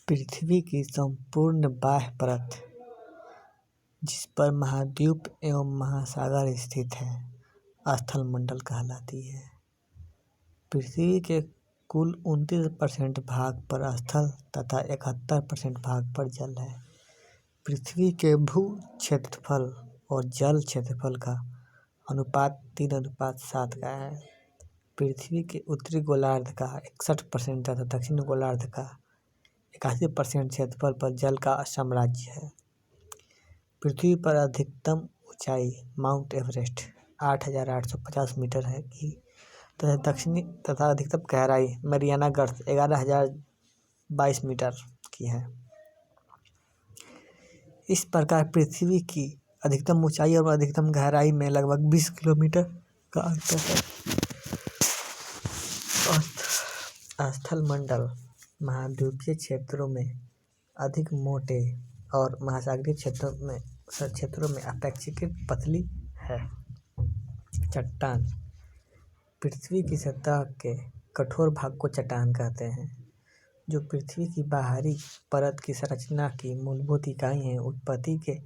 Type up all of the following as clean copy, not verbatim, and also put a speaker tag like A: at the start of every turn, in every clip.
A: पृथ्वी की संपूर्ण बाह्य परत, जिस पर महाद्वीप एवं महासागर स्थित हैं, स्थलमंडल कहलाती है। पृथ्वी के कुल 29% भाग पर स्थल तथा 71% भाग पर जल है। पृथ्वी के भू क्षेत्रफल और जल क्षेत्रफल का अनुपात 3:7 का है। पृथ्वी के उत्तरी गोलार्ध का 61% तथा दक्षिणी गोलार्ध का 81% क्षेत्रफल पर जल का साम्राज्य है। पृथ्वी पर अधिकतम ऊंचाई माउंट एवरेस्ट 8,850 मीटर है की तथा अधिकतम गहराई मैरियाना गर्त 11,022 मीटर की है। इस प्रकार पृथ्वी की अधिकतम ऊंचाई और अधिकतम गहराई में लगभग 20 किलोमीटर का अंतर है। स्थलमंडल महाद्वीपीय क्षेत्रों में अधिक मोटे और महासागरीय क्षेत्रों में अपेक्षाकृत पतली है। चट्टान पृथ्वी की सतह के कठोर भाग को चट्टान कहते हैं, जो पृथ्वी की बाहरी परत की संरचना की मूलभूत इकाई हैं। उत्पत्ति के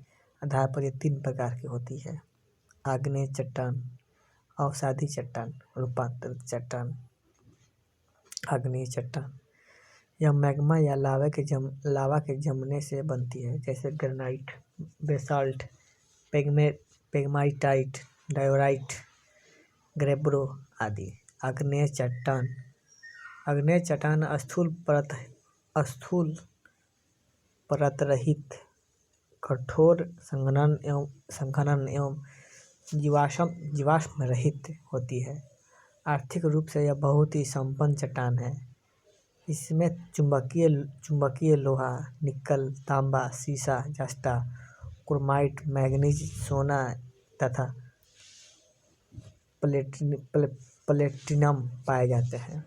A: आधार पर ये 3 प्रकार की होती है: आग्नेय चट्टान, अवसादी चट्टान, रूपांतरित चट्टान। आग्नेय चट्टान यह मैग्मा या लावा के जमने से बनती है, जैसे ग्रेनाइट, बेसाल्ट, पेगमाइटाइट, डायोराइट, ग्रेब्रो आदि। आग्नेय चट्टान स्थूल परत रहित, कठोर संघनन एवं जीवाश्म रहित होती है। आर्थिक रूप से यह बहुत ही संपन्न चट्टान है। इसमें चुंबकीय लोहा, निकल, तांबा, सीसा, जस्ता, क्रोमाइट, मैग्नीज, सोना तथा प्लेटिनम पाए जाते हैं।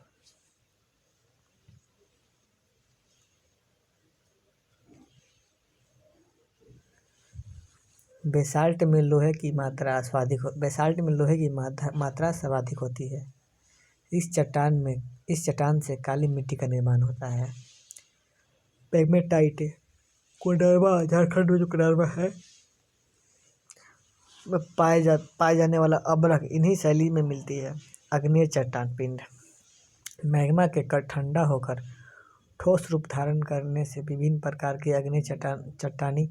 A: बेसाल्ट में लोहे की मात्रा सर्वाधिक होती है। इस चट्टान से काली मिट्टी का निर्माण होता है। पेगमेटाइट कोडरमा, झारखंड में जो कोडरमा है में पाए जाने वाला अभ्रक इन्हीं शैली में मिलती है। आग्नेय चट्टान पिंड मैग्मा के ठंडा होकर ठोस रूप धारण करने से विभिन्न प्रकार की आग्नेय चट्टानी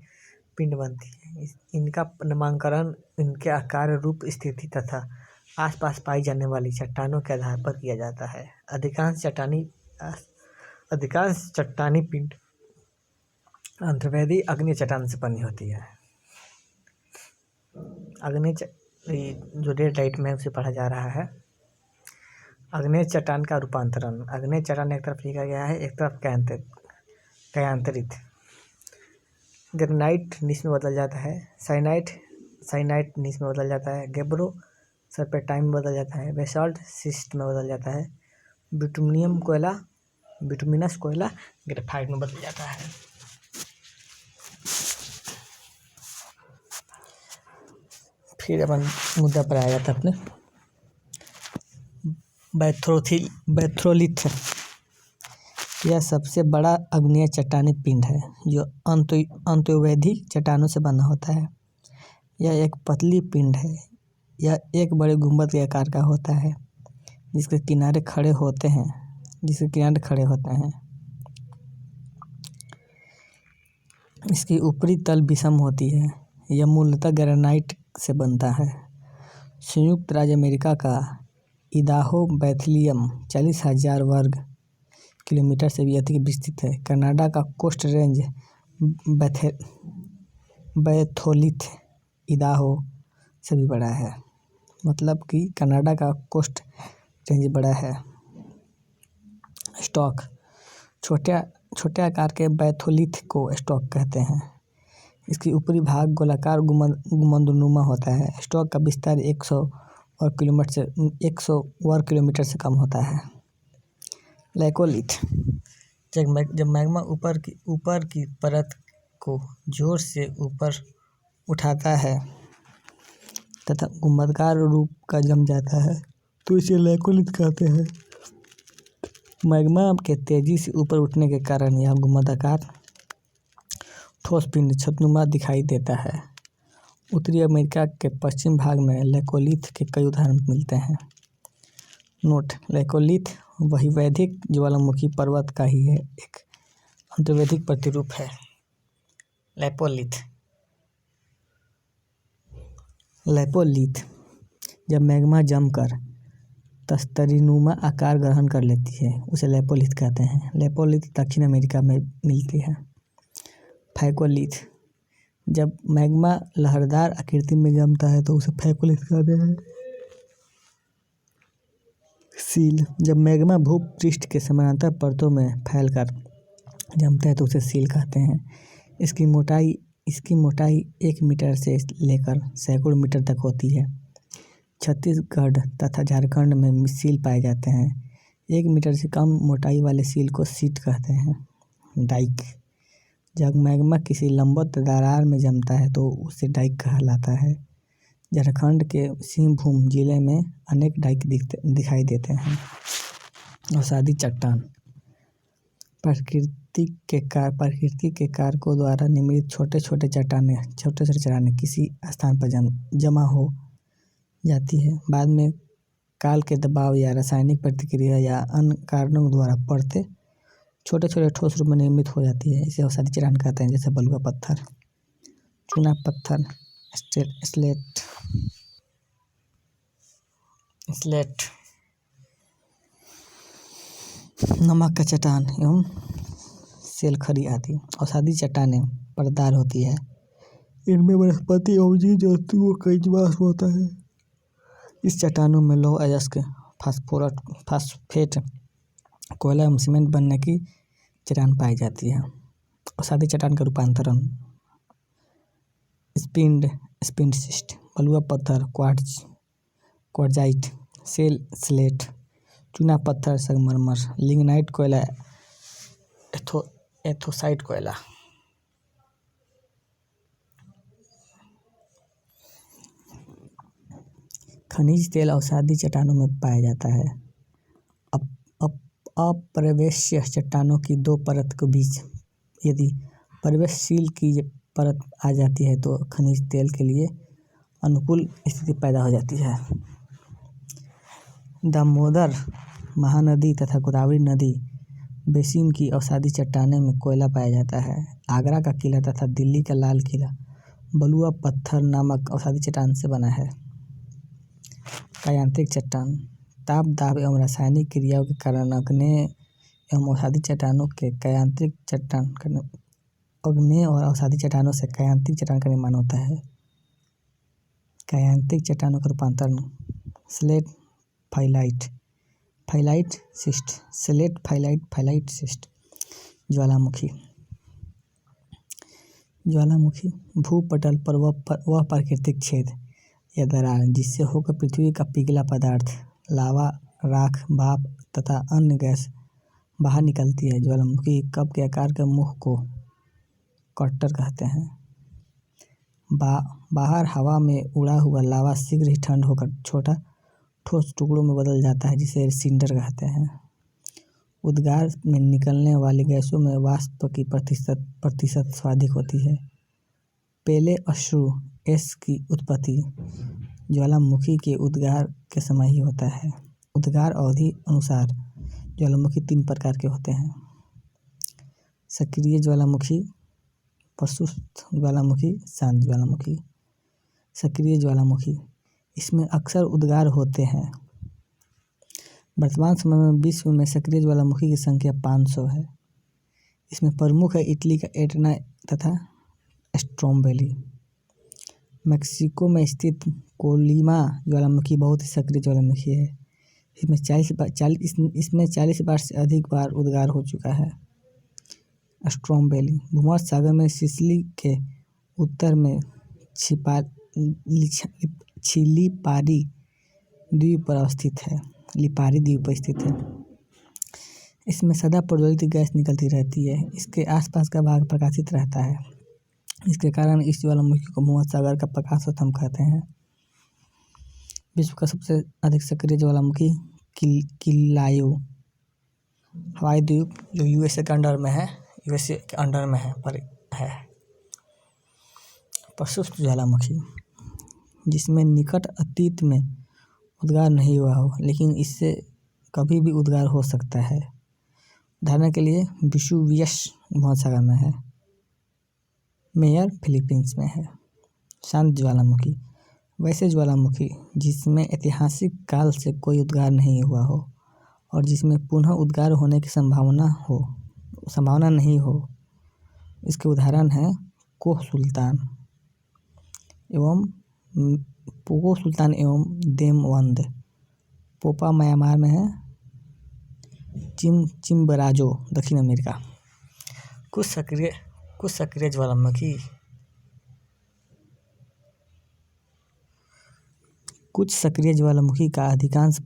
A: पिंड बनती है। इनका नामकरण इनके आकार, रूप, स्थिति तथा आसपास पाई जाने वाली चट्टानों के आधार पर किया जाता है। अधिकांश चट्टानी पिंड अंतर्वेदी आग्नेय चट्टान से बनी होती है। जो रेड लाइट में उसे पढ़ा जा रहा है। आग्नेय चट्टान का रूपांतरण। आग्नेय चट्टान एक तरफ लिखा गया है, एक तरफ कयांतरित। ग्रेनाइट नीच में बदल जाता है। साइनाइट नीच में बदल जाता है। गेब्रो सर्पेंटाइन में बदल जाता है। बेसाल्ट सिस्ट में बदल जाता है। बिटुमिनस कोयला ग्रेफाइट में बदल जाता है। फिर अपन मुद्दा पर आया था अपने बैथ्रोलिथ। यह सबसे बड़ा आग्नेय चट्टानी पिंड है, जो अंत्योवैधिक चट्टानों से बना होता है। यह एक पतली पिंड है। यह एक बड़े गुंबद के आकार का होता है, जिसके किनारे खड़े होते हैं। इसकी ऊपरी तल विषम होती है। यह मूलतः ग्रेनाइट से बनता है। संयुक्त राज्य अमेरिका का इदाहो बैथलियम 40,000 वर्ग किलोमीटर से भी अधिक विस्तृत है। कनाडा का कोस्ट रेंज बैथोलिथ इदाहो से भी बड़ा है। मतलब कि कनाडा का कोस्ट रेंज बड़ा है। स्टॉक छोटे आकार के बैथोलिथ को स्टॉक कहते हैं। इसकी ऊपरी भाग गोलाकार गुंबदनुमा होता है। स्टॉक का विस्तार 100 वर्ग किलोमीटर से कम होता है। लैकोलिथ जब मैग्मा ऊपर की परत को जोर से ऊपर उठाता है तथा गुंबदाकार रूप का जम जाता है, तो इसे लैकोलिथ कहते हैं। मैग्मा के तेजी से ऊपर उठने के कारण यह घुमावदार ठोस पिंड छत्रनुमा दिखाई देता है। उत्तरी अमेरिका के पश्चिम भाग में लेकोलिथ के कई उदाहरण मिलते हैं। नोट: लेकोलिथ वैदिक ज्वालामुखी पर्वत का ही है एक अंतर्वैदिक प्रतिरूप है। लेपोलिथ जब मैग्मा जमकर तस्तरीनुमा आकार ग्रहण कर लेती है उसे लेपोलिथ कहते हैं। लेपोलिथ दक्षिण अमेरिका में मिलती है। फैकोलिथ जब मैग्मा लहरदार आकृति में जमता है तो उसे फैकोलिथ कहते हैं। सील जब मैग्मा भूपृष्ठ के समानांतर परतों में फैलकर जमता है तो उसे सील कहते हैं। इसकी मोटाई 1 मीटर से लेकर सैकड़ों मीटर तक होती है। छत्तीसगढ़ तथा झारखंड में सील पाए जाते हैं। 1 मीटर से कम मोटाई वाले सील को सीट कहते हैं। डाइक जब मैग्मा किसी लंबवत दरार में जमता है तो उसे डाइक कहलाता है। झारखंड के सिंहभूम जिले में अनेक डाइक दिखाई देते हैं। अवसादी चट्टान प्रकृति के कारकों द्वारा निर्मित छोटे छोटे चट्टानें किसी स्थान पर जमा हो जाती है। बाद में काल के दबाव या रासायनिक प्रतिक्रिया या अन्य कारणों द्वारा परतें छोटे छोटे ठोस रूप में निर्मित हो जाती है। इसे अवसादी चट्टान कहते हैं, जैसे बलुआ पत्थर, चूना पत्थर, स्लेट, नमक का चट्टान एवं सेलखरी आदि। अवसादी चट्टानें परतदार होती है। इनमें वनस्पति एवं जीव जंतुओं का निवास होता है। इस चट्टानों में लौह अयस्क, फास्फेट, कोयला एवं सीमेंट बनने की चट्टान पाई जाती है। अवसादी चट्टान का रूपांतरण: स्पिंडसिस्ट, बलुआ पत्थर, क्वार्ट्जाइट, स्लेट, चूना पत्थर, संगमरमर, लिग्नाइट, कोयला, एथोसाइट कोयला। खनिज तेल अवसादी चट्टानों में पाया जाता है। अप्रवेश्य चट्टानों की 2 परत के बीच यदि प्रवेशशील की परत आ जाती है तो खनिज तेल के लिए अनुकूल स्थिति पैदा हो जाती है। दामोदर महानदी तथा गोदावरी नदी बेसिन की अवसादी चट्टानें में कोयला पाया जाता है। आगरा का किला तथा दिल्ली का लाल किला बलुआ पत्थर नामक अवसादी चट्टान से बना है। कायांत्रिक चट्टान ताप, दाब एवं रासायनिक क्रियाओं के कारण आग्नेय एवं अवसादी चट्टानों से कायांत्रिक चट्टान का निर्माण होता है। कायांत्रिक चट्टानों का रूपांतरण: slate phyllite cyst, slate phyllite cyst. ज्वालामुखी भूपटल पर वह प्राकृतिक छेद या दरार जिससे होकर पृथ्वी का पिघला पदार्थ, लावा, राख, भाप तथा अन्य गैस बाहर निकलती है। ज्वालामुखी कप के आकार के मुख को कट्टर कहते हैं। बाहर हवा में उड़ा हुआ लावा शीघ्र ही ठंड होकर छोटा ठोस टुकड़ों में बदल जाता है, जिसे सिंडर कहते हैं। उद्गार में निकलने वाली गैसों में वाष्प की प्रतिशत सर्वाधिक होती है। पहले अश्रु एस की उत्पत्ति ज्वालामुखी के उद्गार के समय ही होता है। उद्गार अवधि अनुसार ज्वालामुखी 3 प्रकार के होते हैं: सक्रिय ज्वालामुखी, प्रसुप्त ज्वालामुखी, शांत ज्वालामुखी। सक्रिय ज्वालामुखी, इसमें अक्सर उद्गार होते हैं। वर्तमान समय में विश्व में सक्रिय ज्वालामुखी की संख्या 500 है। इसमें प्रमुख है इटली का एटना तथा स्ट्रोम्बोली। मेक्सिको में स्थित कोलिमा ज्वालामुखी बहुत ही सक्रिय ज्वालामुखी है। इसमें 40 बार से अधिक बार उद्गार हो चुका है। स्ट्रोम्बोली भूमध्य सागर में सिसिली के उत्तर में लिपारी द्वीप पर स्थित है। इसमें सदा प्रज्वलित गैस निकलती रहती है। इसके आसपास का भाग प्रकाशित रहता है। इसके कारण इस ज्वालामुखी को भूमध्य सागर का प्रकाश स्तंभ कहते हैं। विश्व का सबसे अधिक सक्रिय ज्वालामुखी किल्लायो हवाई द्वीप जो यूएसए के अंडर में है, यूएसए के अंडर में है पर है। प्रशुष्क ज्वालामुखी, जिसमें निकट अतीत में उद्गार नहीं हुआ हो लेकिन इससे कभी भी उद्गार हो सकता है। उदाहरण के लिए विसुवियस महासागर में है, मेयर फिलीपींस में है। शांत ज्वालामुखी, वैसे ज्वालामुखी जिसमें ऐतिहासिक काल से कोई उद्गार नहीं हुआ हो और जिसमें पुनः उद्गार होने की संभावना नहीं हो। इसके उदाहरण हैं कोह सुल्तान एवं देमवंद। पोपा म्यांमार में है। चिम्बराजो दक्षिण अमेरिका। कुछ सक्रिय ज्वालामुखी कुल सक्रिय ज्वालामुखी का अधिकांश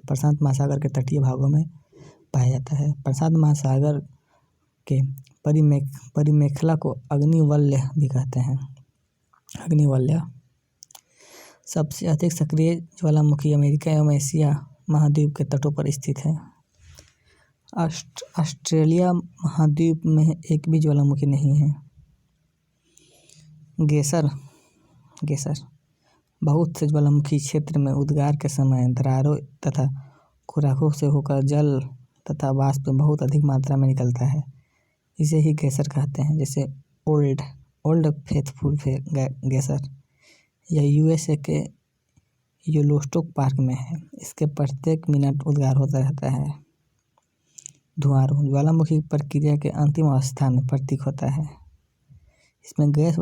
A: प्रशांत महासागर के तटीय भागों में पाया जाता है। प्रशांत महासागर के परिमेखला को अग्निवलय भी कहते हैं। अग्निवलय। सबसे अधिक सक्रिय ज्वालामुखी अमेरिका एवं एशिया महाद्वीप के तटों पर स्थित है। ऑस्ट्रेलिया महाद्वीप में एक भी ज्वालामुखी नहीं है। गेसर। बहुत से ज्वालामुखी क्षेत्र में उद्गार के समय दरारों तथा खुराकों से होकर जल तथा वाष्प बहुत अधिक मात्रा में निकलता है। इसे ही गेसर कहते हैं। जैसे ओल्ड फेथफुल गेसर, यह यूएसए के येलोस्टोन पार्क में है। इसके प्रत्येक मिनट उद्गार होता रहता है। धुआं ज्वालामुखी प्रक्रिया के अंतिम अवस्था में प्रतीक होता है। इसमें गैस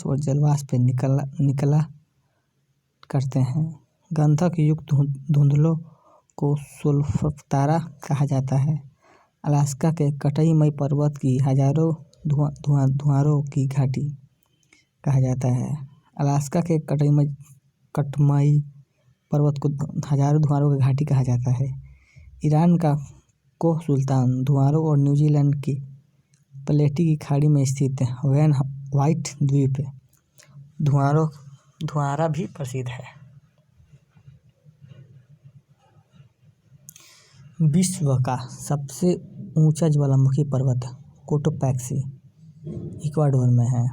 A: और जलवाष्प निकला करते हैं। गंधक युक्त धुंधलों को सुल्फतारा कहा जाता है। अलास्का के कटईमई पर्वत की हजारों धुआरों की घाटी कहा जाता है। अलास्का के कटमई पर्वत को हजारों धुआरों की घाटी कहा जाता है। ईरान का कोह सुल्तान धुआरों और न्यूजीलैंड की प्लेटी की खाड़ी में स्थित वैन व्हाइट द्वीप धुआरा भी प्रसिद्ध है। विश्व का सबसे ऊंचा ज्वालामुखी पर्वत कोटोपैक्सी इक्वाडोर में है।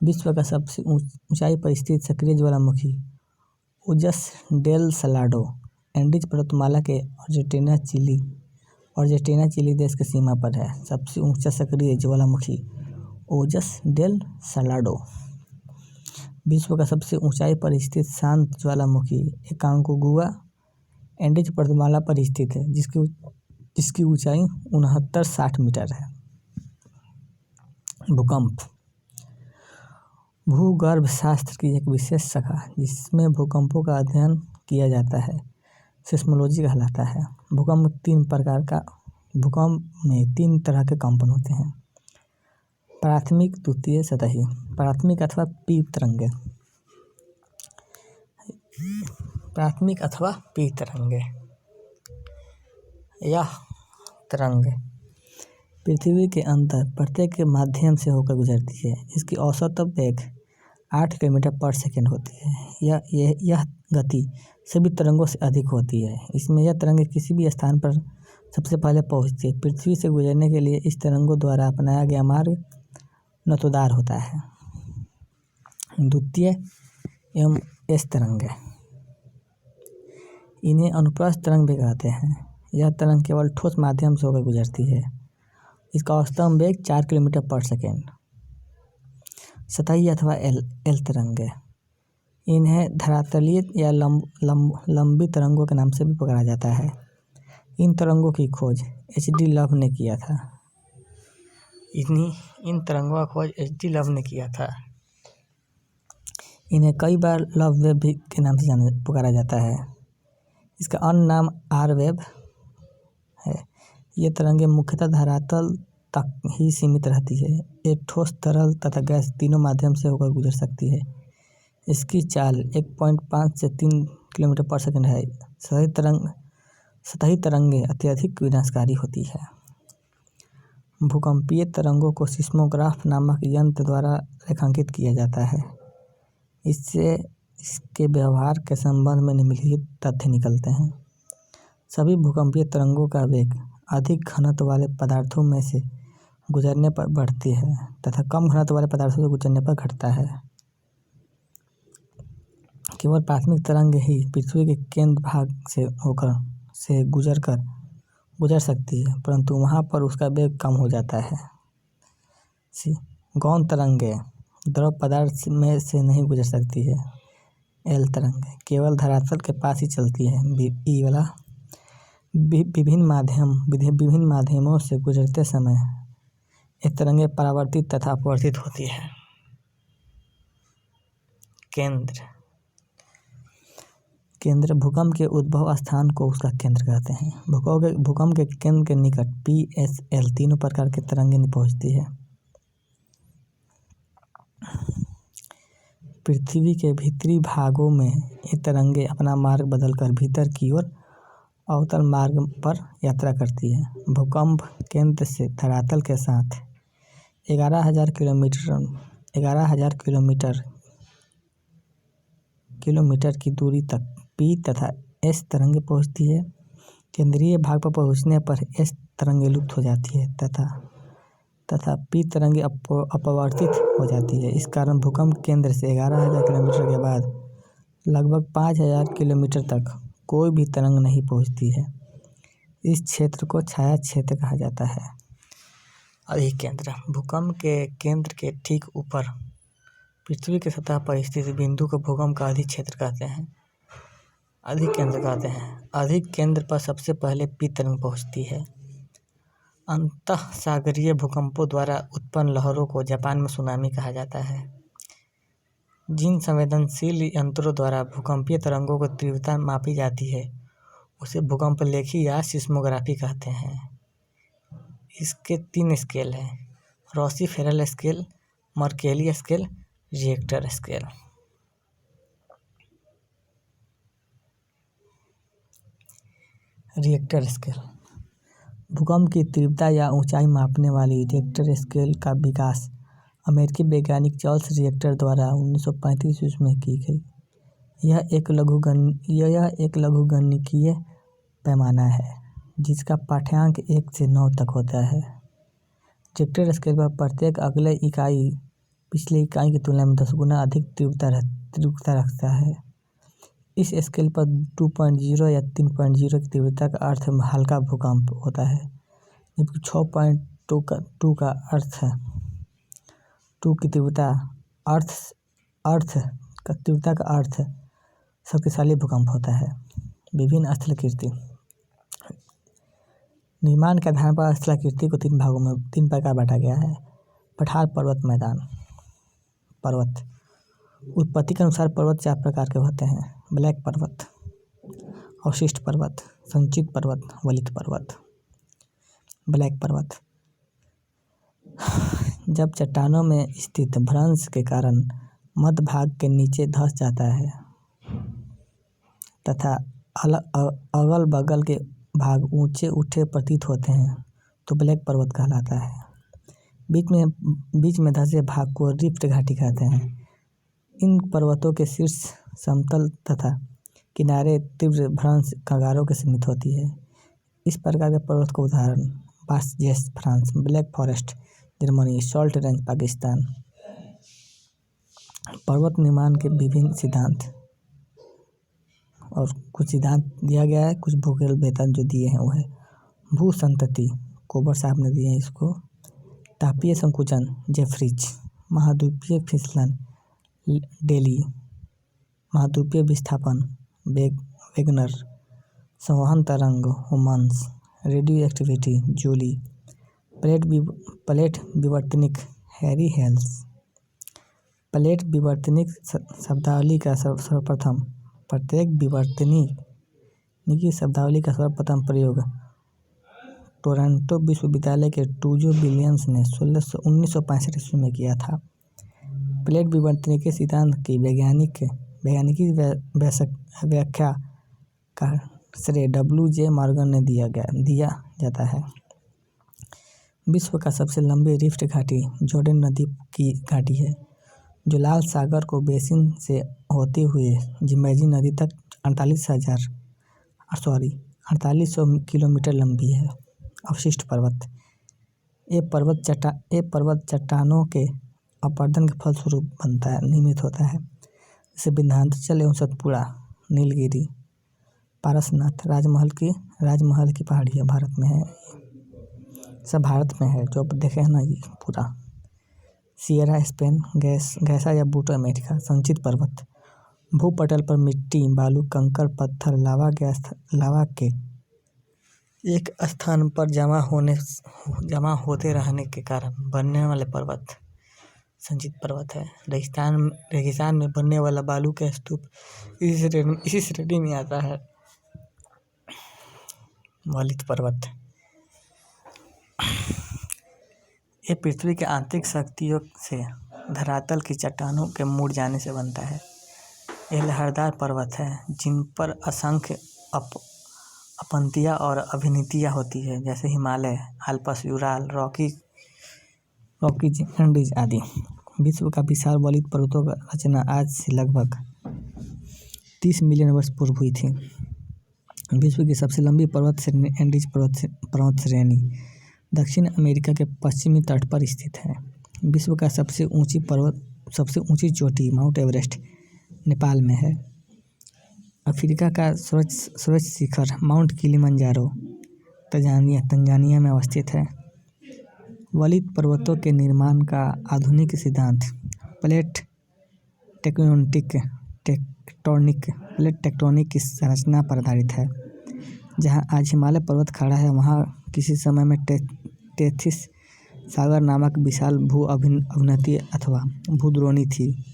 A: विश्व का सबसे ऊंचाई पर स्थित सक्रिय ज्वालामुखी ओजस डेल सलाडो एंडीज पर्वतमाला के अर्जेंटीना चिली देश की सीमा पर है। सबसे ऊंचा सक्रिय ज्वालामुखी ओजस डेल सलाडो। विश्व का सबसे ऊंचाई पर स्थित शांत ज्वालामुखी एकांकोगुआ एंडीज पर्वतमाला पर स्थित है, जिसकी ऊंचाई 6960 मीटर है। भूकंप। भूगर्भ शास्त्र की एक विशेष शाखा जिसमें भूकंपों का अध्ययन किया जाता है सिस्मोलॉजी कहलाता है। भूकंप में 3 तरह के कंपन होते हैं। प्राथमिक, द्वितीय, सतही। प्राथमिक अथवा पी तरंगे। यह तरंग पृथ्वी के अंदर प्रत्येक के माध्यम से होकर गुजरती है। इसकी औसत वेग 8 किलोमीटर पर सेकंड होती है। यह गति सभी तरंगों से अधिक होती है। इसमें यह तरंग किसी भी स्थान पर सबसे पहले पहुंचती है। पृथ्वी से गुजरने के लिए इस तरंगों द्वारा अपनाया गया मार्ग नतोदार होता है। द्वितीय एवं एस तरंगे, इन्हें अनुप्रस्थ तरंग भी कहते हैं। यह तरंग केवल ठोस माध्यम से होकर गुजरती है। इसका औसतन वेग 4 किलोमीटर पर सेकेंड। सतही अथवा एल तरंगे, इन्हें धरातलीय या लंबी तरंगों के नाम से भी पुकारा जाता है। इन तरंगों की खोज H.D. लव ने किया था। इन्हें कई बार लव वेव भी के नाम से पुकारा जाता है। इसका अन्य नाम आर वेव है। ये तरंगें मुख्यतः धरातल तक ही सीमित रहती है। ये ठोस, तरल तथा गैस तीनों माध्यम से होकर गुजर सकती है। इसकी चाल 1.5 से 3 किलोमीटर पर सेकंड है। सतही तरंगें अत्यधिक विनाशकारी होती है। भूकंपीय तरंगों को सिस्मोग्राफ नामक यंत्र द्वारा रेखांकित किया जाता है। इससे इसके व्यवहार के संबंध में निम्नलिखित तथ्य निकलते हैं। सभी भूकंपीय तरंगों का वेग अधिक घनत्व वाले पदार्थों में से गुजरने पर बढ़ती है तथा कम घनत्व वाले पदार्थों से गुजरने पर घटता है। केवल प्राथमिक तरंग ही पृथ्वी के केंद्र भाग से गुजर सकती है, परंतु वहां पर उसका वेग कम हो जाता है। गौण तरंगें द्रव पदार्थ में से नहीं गुजर सकती है। एल तरंग केवल धरातल के पास ही चलती है। ई वाला विभिन्न माध्यमों से गुजरते समय ये तरंगें परावर्तित तथा अपवर्तित होती है। केंद्र भूकंप के उद्भव स्थान को उसका केंद्र कहते हैं। भूकंप के केंद्र के निकट PSL तीनों प्रकार की तरंगें पहुंचती है। पृथ्वी के भीतरी भागों में ये तरंगें अपना मार्ग बदलकर भीतर की ओर अवतल मार्ग पर यात्रा करती है। भूकंप केंद्र से धरातल के साथ 11,000 किलोमीटर की दूरी तक P तथा S तरंगें पहुंचती है। केंद्रीय भाग पर पहुंचने पर S तरंगें लुप्त हो जाती है तथा P तरंगें अपवर्तित हो जाती है। इस कारण भूकंप केंद्र से 11,000 किलोमीटर के बाद लगभग 5,000 किलोमीटर तक कोई भी तरंग नहीं पहुंचती है। इस क्षेत्र को छाया क्षेत्र कहा जाता है। अधिकेंद्र भूकंप के केंद्र के ठीक ऊपर पृथ्वी की सतह पर स्थित बिंदु को भूकंप का अधिक क्षेत्र कहते हैं। अधिकेंद्र कहते हैं। अधिक केंद्र पर सबसे पहले P तरंग पहुंचती है। अंतःसागरीय भूकंपों द्वारा उत्पन्न लहरों को जापान में सुनामी कहा जाता है। जिन संवेदनशील यंत्रों द्वारा भूकंपीय तरंगों की तीव्रता मापी जाती है उसे भूकंपलेखी या सिस्मोग्राफी कहते हैं। इसके 3 स्केल हैं: Rossi-Feral scale, Mercalli scale, Richter scale. Richter scale भूकंप की तीव्रता या ऊंचाई मापने वाली रिएक्टर स्केल का विकास अमेरिकी वैज्ञानिक चार्ल्स रिएक्टर द्वारा 1935 ईस्वी में की गई। यह एक लघुगणकीय पैमाना है जिसका पाठ्यांक 1 से 9 तक होता है। रिएक्टर स्केल पर प्रत्येक अगले इकाई पिछले इकाई की तुलना में 10 गुना अधिक तीव्रता रखता है। इस स्केल पर 2.0 या 3.0 की तीव्रता का अर्थ हल्का भूकंप होता है, जबकि 6.2 का अर्थ 2 की तीव्रता का अर्थ शक्तिशाली भूकंप होता है। विभिन्न स्थलाकृति निर्माण के आधार पर स्थलाकृति को 3 भागों में 3 प्रकार बांटा गया है। पठार पर्वत, मैदान पर्वत। उत्पत्ति के अनुसार पर्वत 4 प्रकार के होते हैं: ब्लैक पर्वत, अवशिष्ट पर्वत, संचित पर्वत, वलित पर्वत। ब्लैक पर्वत जब चट्टानों में स्थित भ्रंश के कारण मध्य भाग के नीचे धंस जाता है तथा अगल बगल के भाग ऊंचे उठे प्रतीत होते हैं तो ब्लैक पर्वत कहलाता है। बीच में धंसे भाग को रिफ्ट घाटी कहते हैं। इन पर्वतों के शीर्ष समतल तथा किनारे तीव्र भ्रंश कगारों के समीप होती है। इस प्रकार के पर्वत का उदाहरण Vosges France, Black Forest Germany, Salt Range Pakistan. पर्वत निर्माण के विभिन्न सिद्धांत और कुछ सिद्धांत दिया गया है, कुछ भूगोल वेतन जो दिए हैं वो है भूसंतति, कोबर साहब ने दिए हैं इसको। तापीय संकुचन, जेफ्रिच। महाद्वीपीय फिसलन, डेली। महाद्वीपीय विस्थापन, वेगनर। संवहन तरंग, Holmes. Radio activity, Joly. Plate विवर्तनिक, हैरी हेल्स। प्लेट विवर्तनिक शब्दावली का सर्वप्रथम प्रत्येक विवर्तनिकी शब्दावली का सर्वप्रथम प्रयोग टोरंटो विश्वविद्यालय के टूजो विलियम्स ने 1965 ईस्वी में किया था। प्लेट विवर्तनिकी सिद्धांत की वैज्ञानिकी व्याख्या का श्रेय W.J. मॉर्गन ने दिया जाता है। विश्व का सबसे लंबी रिफ्ट घाटी जॉर्डन नदी की घाटी है जो लाल सागर को बेसिन से होते हुए जिम्बेजी नदी तक 4800 किलोमीटर लंबी है। अवशिष्ट पर्वत। ये पर्वत चट्टानों के अपरदन के फलस्वरूप निर्मित होता है। जैसे विंध्याचल एवं सतपुड़ा, नीलगिरी, पारसनाथ, राजमहल की पहाड़ियाँ भारत में है। सब भारत में है जो आप देखे हैं ना, ये पूरा। सियरा स्पेन, गैसा या बूटो अमेरिका। संचित पर्वत। भूपटल पर मिट्टी, बालू, कंकड़, पत्थर, लावा के एक स्थान पर जमा होते रहने के कारण बनने वाले पर्वत संचित पर्वत है। रेगिस्तान में बनने वाला बालू का स्तूप इसी श्रेणी में आता है। वलित पर्वत। ये पृथ्वी के आंतरिक शक्तियों से धरातल की चट्टानों के मुड़ जाने से बनता है। ये लहरदार पर्वत है जिन पर असंख्य अपंतियाँ और अभिनीतियाँ होती है, जैसे Himalaya, Alps, Ural, Rockies Andes आदि। विश्व का विशाल वलित पर्वतों का रचना आज से लगभग 30 मिलियन वर्ष पूर्व हुई थी। विश्व की सबसे लंबी पर्वत श्रेणी एंडीज पर्वत श्रेणी दक्षिण अमेरिका के पश्चिमी तट पर स्थित है। विश्व का सबसे ऊंची चोटी माउंट एवरेस्ट नेपाल में है। अफ्रीका का सर्वोच्च शिखर माउंट किलिमंजारो तंजानिया में अवस्थित है। वलित पर्वतों के निर्माण का आधुनिक सिद्धांत प्लेट टेक्टोनिक की संरचना पर आधारित है। जहां आज हिमालय पर्वत खड़ा है, वहां किसी समय में टेथिस सागर नामक विशाल भू-अवनति अथवा भूद्रोणी थी।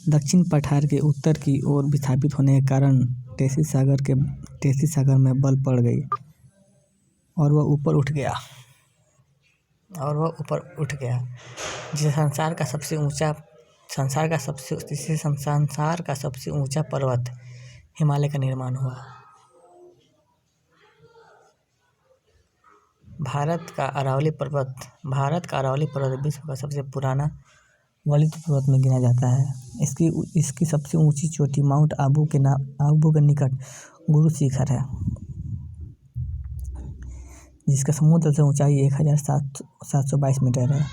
A: दक्षिण पठार के उत्तर की ओर विस्थापित होने के कारण टेथिस सागर में बल पड़ गई और वह ऊपर उठ गया, जिससे संसार का सबसे ऊंचा पर्वत हिमालय का निर्माण हुआ। भारत का अरावली पर्वत विश्व का सबसे पुराना वलित पर्वत में गिना जाता है। इसकी सबसे ऊंची चोटी माउंट आबू के निकट गुरु शिखर है, जिसका समुद्र से ऊंचाई 1722 मीटर है।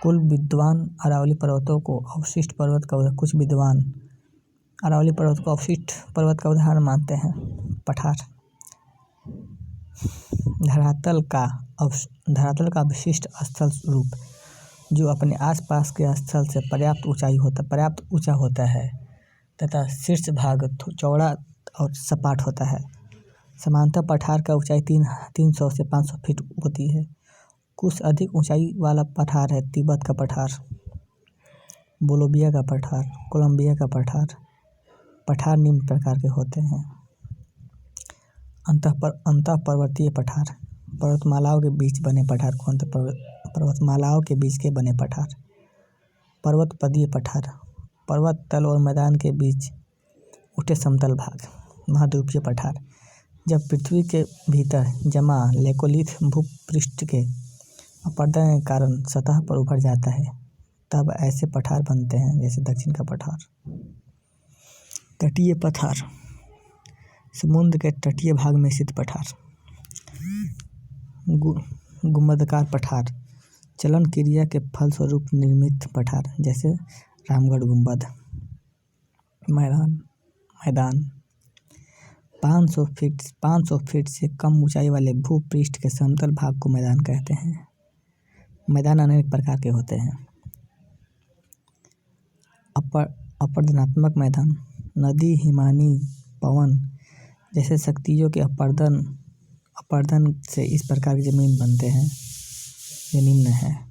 A: कुछ विद्वान अरावली पर्वत को अवशिष्ट पर्वत का उदाहरण मानते हैं। पठार। धरातल का विशिष्ट स्थल रूप जो अपने आसपास के स्थल से पर्याप्त ऊंचा होता है तथा शीर्ष भाग चौड़ा और सपाट होता है। सामान्यतः पठार का ऊंचाई 300 से 500 फीट होती है। कुछ अधिक ऊंचाई वाला पठार है तिब्बत का पठार, बोलिविया का पठार, कोलंबिया का पठार। पठार निम्न प्रकार के होते हैं। अंतःपर्वतीय पठार। पर्वतमालाओं के बीच बने पठार को पर्वतमालाओं के बीच के बने पठार। पर्वतपदीय पठार। पर्वत तल और मैदान के बीच उठे समतल भाग। महाद्वीपीय पठार। जब पृथ्वी के भीतर जमा लेकोलिथ भूपृष्ठ के अपरदन के कारण सतह पर उभर जाता है, तब ऐसे पठार बनते हैं, जैसे दक्षिण का पठार। तटीय पठार। समुद्र के तटीय भाग में स्थित पठार। गुंबदाकार पठार। चलन क्रिया के फलस्वरूप निर्मित पठार, जैसे रामगढ़ गुंबद। मैदान। 500 फीट से कम ऊंचाई वाले भूपृष्ठ के समतल भाग को मैदान कहते हैं। मैदान अनेक प्रकार के होते हैं। अपरदनात्मक मैदान। नदी, हिमानी, पवन जैसे शक्तियों के अपरदन से इस प्रकार की जमीन बनते हैं। ये निम्न है।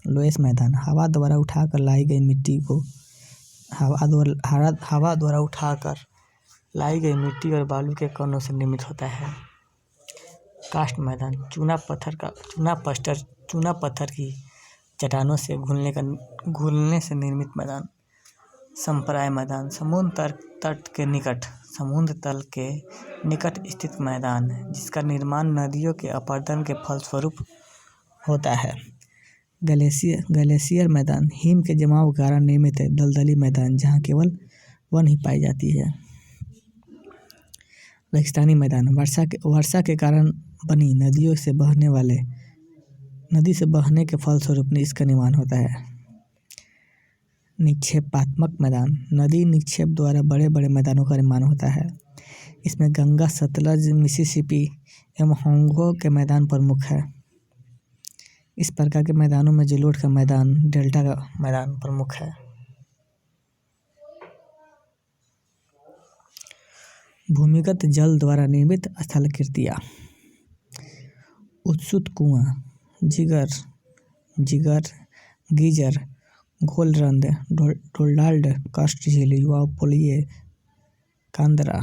A: लोएस मैदान। हवा द्वारा उठाकर लाई गई मिट्टी और बालू के कणों से निर्मित होता है। कास्ट मैदान। चूना पत्थर की चट्टानों से घुलने से निर्मित मैदान। संप्राय मैदान। समुद्र तल के निकट स्थित मैदान, जिसका निर्माण नदियों के अपरदन के फलस्वरूप होता है। ग्लेशियर मैदान हिम के जमाव के कारण निर्मित है दलदली मैदान जहाँ केवल वन ही पाई जाती है। रेगिस्तानी मैदान वर्षा के कारण बनी नदी से बहने के फलस्वरूप इसका निर्माण होता है। निक्षेपात्मक मैदान नदी निक्षेप द्वारा बड़े बड़े मैदानों का निर्माण होता है। इसमें गंगा, सतलज, मिसिसिपी एवं होंगो के मैदान प्रमुख है। इस प्रकार के मैदानों में जलोढ़ का मैदान, डेल्टा का मैदान प्रमुख है। भूमिगत जल द्वारा निर्मित स्थलाकृतियाँ। उत्सुत कुआं, जिगर, गीजर, घोलरंद, डोनाल्ड, कास्ट झील, युवापोलिये, कांदरा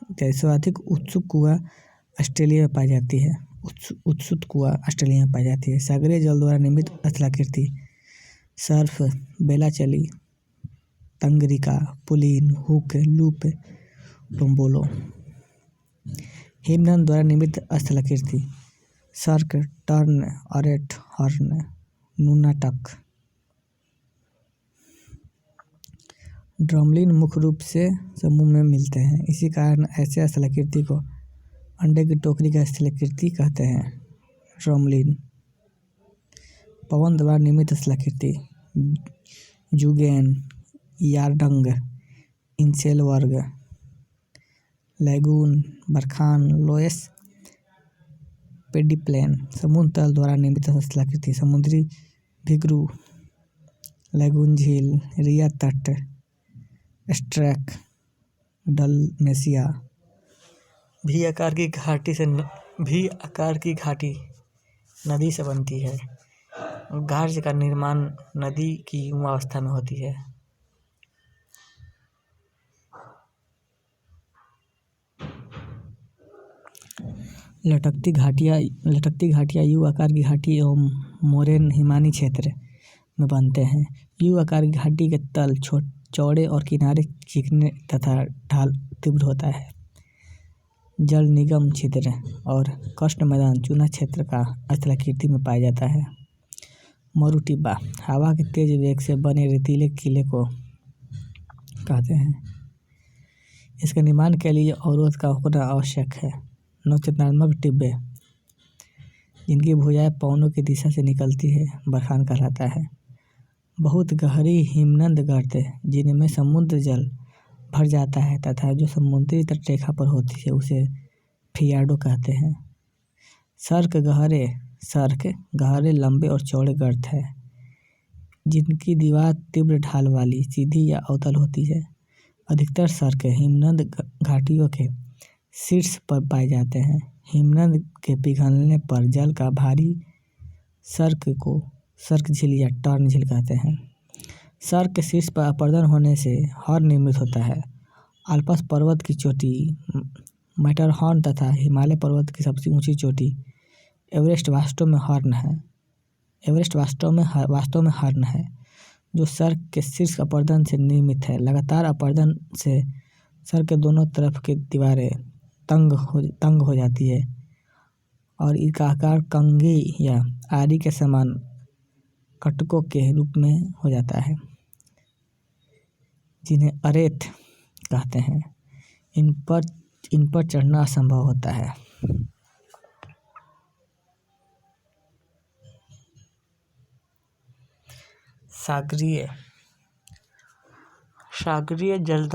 A: इत्यादि। सर्वाधिक उत्सुक कुआं ऑस्ट्रेलिया में पाई जाती है। सागरीय जल द्वारा निर्मित स्थलाकृति सर्फ, बेलाचली, तंगरिका, पुलिन, हुक, लूप, टोम्बोलो। हिमनद द्वारा निर्मित स्थलाकृति सर्क, टर्न, अरेट, हर्न, नूनाटक। ड्रमलिन मुख्य रूप से समूह में मिलते हैं, इसी कारण ऐसे स्थलाकृति को अंडे की टोकरी का स्थलाकृति कहते हैं। ड्रमलिन। पवन द्वारा निर्मित स्थलाकृति zeugen, yardang, inselberg, lagoon, barchan, loess, pediplain. समुद्र तल द्वारा निर्मित स्थलाकृति समुद्री भिगरू, लैगून झील, रिया तट, स्ट्रैक, डलमेसिया। भी आकार की घाटी नदी से बनती है। घाट का निर्माण नदी की युवा अवस्था में होती है। लटकती घाटियाँ यू आकार की घाटी एवं मोरेन हिमानी क्षेत्र में बनते हैं। यू आकार की घाटी के तल चौड़े और किनारे चिकने तथा ढाल तीव्र होता है। जल निगम छिद्र और कष्ट मैदान चूना क्षेत्र का स्थलाकृति में पाया जाता है। मरुटिब्बा हवा के तेज वेग से बने रेतीले किले को कहते हैं। इसके निर्माण के लिए अवरोध का होना आवश्यक है। नवचेतनात्मक टिब्बे जिनकी भुजाएं पवनों की दिशा से निकलती है बरखान कहलाता है। बहुत गहरी हिमनद गर्त जिनमें समुद्र जल भर जाता है तथा जो समुद्री तटरेखा पर होती है उसे फियार्डो कहते हैं। सर्क गहरे लंबे और चौड़े गर्त है जिनकी दीवार तीव्र ढाल वाली, सीधी या अवतल होती है। अधिकतर सर्क हिमनद घाटियों के शीर्ष पर पाए जाते हैं। हिमनद के पिघलने पर जल का भारी सर्क को सर्क झील या टर्न झील कहते हैं। सर्क के शीर्ष पर अपरदन होने से हॉर्न निर्मित होता है। आल्प्स पर्वत की चोटी मैटरहॉर्न तथा हिमालय पर्वत की सबसे ऊंची चोटी एवरेस्ट वास्तव में हॉर्न है जो सर्क के शीर्ष अपरदन से निर्मित है। लगातार अपरदन से सर्क के दोनों तरफ की दीवारें तंग हो जाती है और इसका आकार कंघी या आरी के समान कटकों के रूप में हो जाता है जिन्हें अरेत कहते हैं। इन पर चढ़ना असंभव होता है। सागरीय जल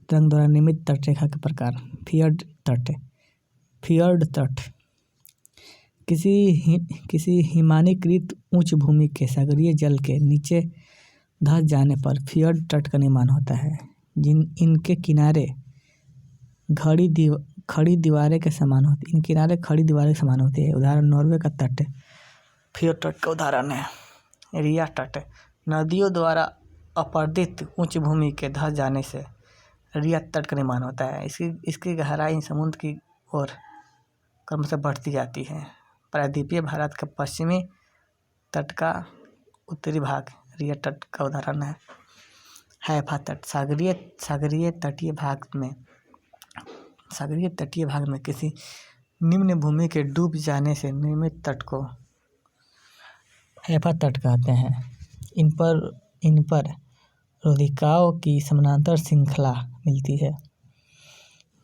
A: तरंग द्वारा निर्मित तटरेखा के प्रकार। फियर्ड तट किसी हिमानीकृत उच्च भूमि के सागरीय जल के नीचे धंस जाने पर फियर्ड तट का निर्माण होता है। इनके किनारे खड़ी दीवारें के समान होती है। उदाहरण नॉर्वे का तट फियर्ड तट का उदाहरण है। रिया तट नदियों द्वारा अपर्दित उच्च भूमि के धंस जाने से रिया तट का निर्माण होता है। इसकी गहराई समुद्र की ओर क्रमशः बढ़ती जाती है। प्रायद्वीपीय भारत का पश्चिमी तट का उत्तरी भाग रिया तट का उदाहरण है। हैफा तट सागरीय तटीय भाग में किसी निम्न भूमि के डूब जाने से निर्मित तट को हैफा तट कहते हैं। इन पर रोधिकाओं की समानांतर श्रृंखला मिलती है,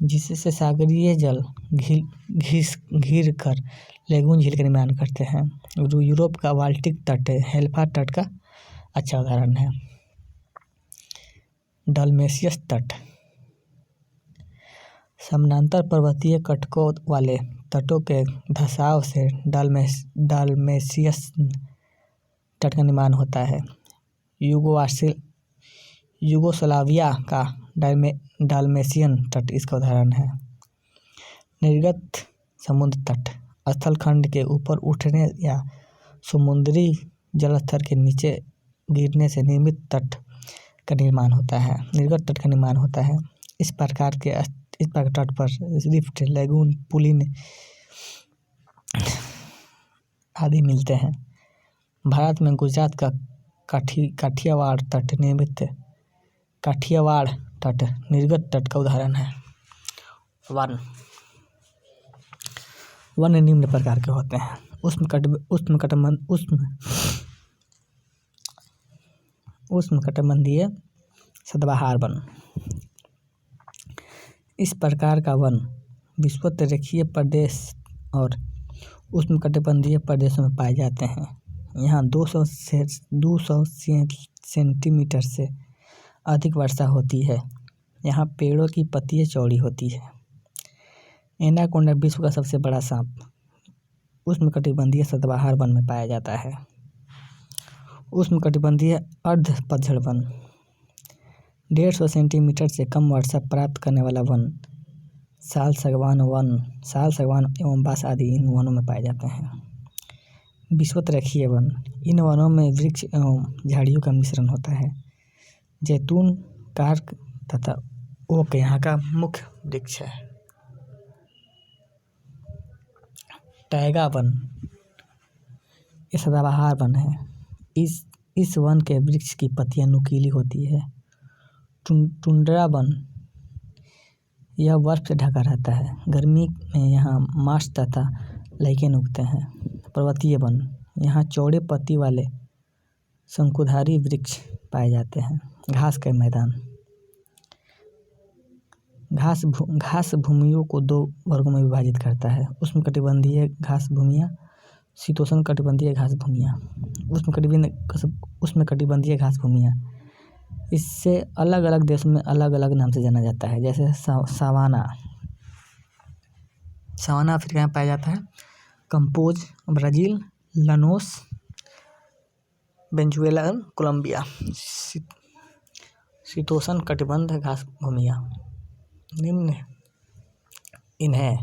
A: जिससे सागरीय जल घिर कर लेगून झील का निर्माण करते हैं। यूरोप का बाल्टिक तट हैफा तट का अच्छा उदाहरण है। डाल्मेशियस तट समानांतर पर्वतीय कटकों वाले तटों के धंसाव से डाल्मेशियस तट का निर्माण होता है। यूगोस्लाविया का डाल्मेशियन तट इसका उदाहरण है। निर्गत समुद्र तट स्थलखंड के ऊपर उठने या समुद्री जलस्तर के नीचे गिरने से निर्मित तट का निर्माण होता है, निर्गत तट का निर्माण होता है। इस प्रकार तट पर रिफ्ट, लैगून, पुलिन आदि मिलते हैं। भारत में गुजरात का काठियावाड़ तट निर्गत तट का उदाहरण है। वन निम्न प्रकार के होते हैं। उष्णकटिबंधीय सदाबहार वन। इस प्रकार का वन विषुवत-रेखीय प्रदेश और उष्णकटिबंधीय प्रदेशों में पाए जाते हैं। यहाँ 200 सेंटीमीटर से अधिक वर्षा होती है। यहाँ पेड़ों की पत्तियाँ चौड़ी होती है। एनाकोंडा विश्व का सबसे बड़ा सांप उष्णकटिबंधीय सदाबहार वन में पाया जाता है। उष्णकटिबंधीय अर्ध पतझड़ वन 150 सेंटीमीटर से कम वर्षा प्राप्त करने वाला वन साल, सागवान एवं बांस आदि इन वनों में पाए जाते हैं। विषुवत-रेखीय वन इन वनों में वृक्ष एवं झाड़ियों का मिश्रण होता है। जैतून, कार्क तथा ओक यहाँ का मुख्य वृक्ष है। टैगा वन ये सदाबहार वन है। इस वन के वृक्ष की पत्तियां नुकीली होती है। टुंड्रा वन यह बर्फ से ढका रहता है। गर्मी में यहाँ मार्श तथा लाइकेन उगते हैं। पर्वतीय वन यहाँ चौड़े पत्ती वाले शंकुधारी वृक्ष पाए जाते हैं। घास के मैदान घास भूमियों को 2 वर्गों में विभाजित करता है। उष्णकटिबंधीय घास भूमियाँ, शीतोष्णकटिबंधीय घास भूमियाँ। उष्णकटिबंधीय घास भूमियाँ इससे अलग अलग देशों में अलग अलग नाम से जाना जाता है। जैसे सवाना अफ्रीका में पाया जाता है। Campos Brazil, llanos Venezuela, Colombia. शीतोष्ण कटिबंध घास भूमियाँ इन्हें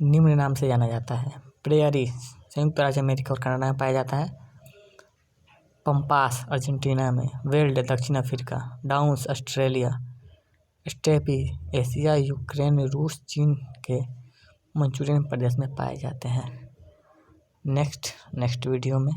A: निम्न नाम से जाना जाता है। प्रेयरी संयुक्त राज्य अमेरिका और कनाडा में पाया जाता है। पंपास अर्जेंटीना में, वेल्ड दक्षिण Africa, downs Australia, steppe Asia, Ukraine, रूस, चीन के मंचूरियन प्रदेश में पाए जाते हैं। नेक्स्ट वीडियो में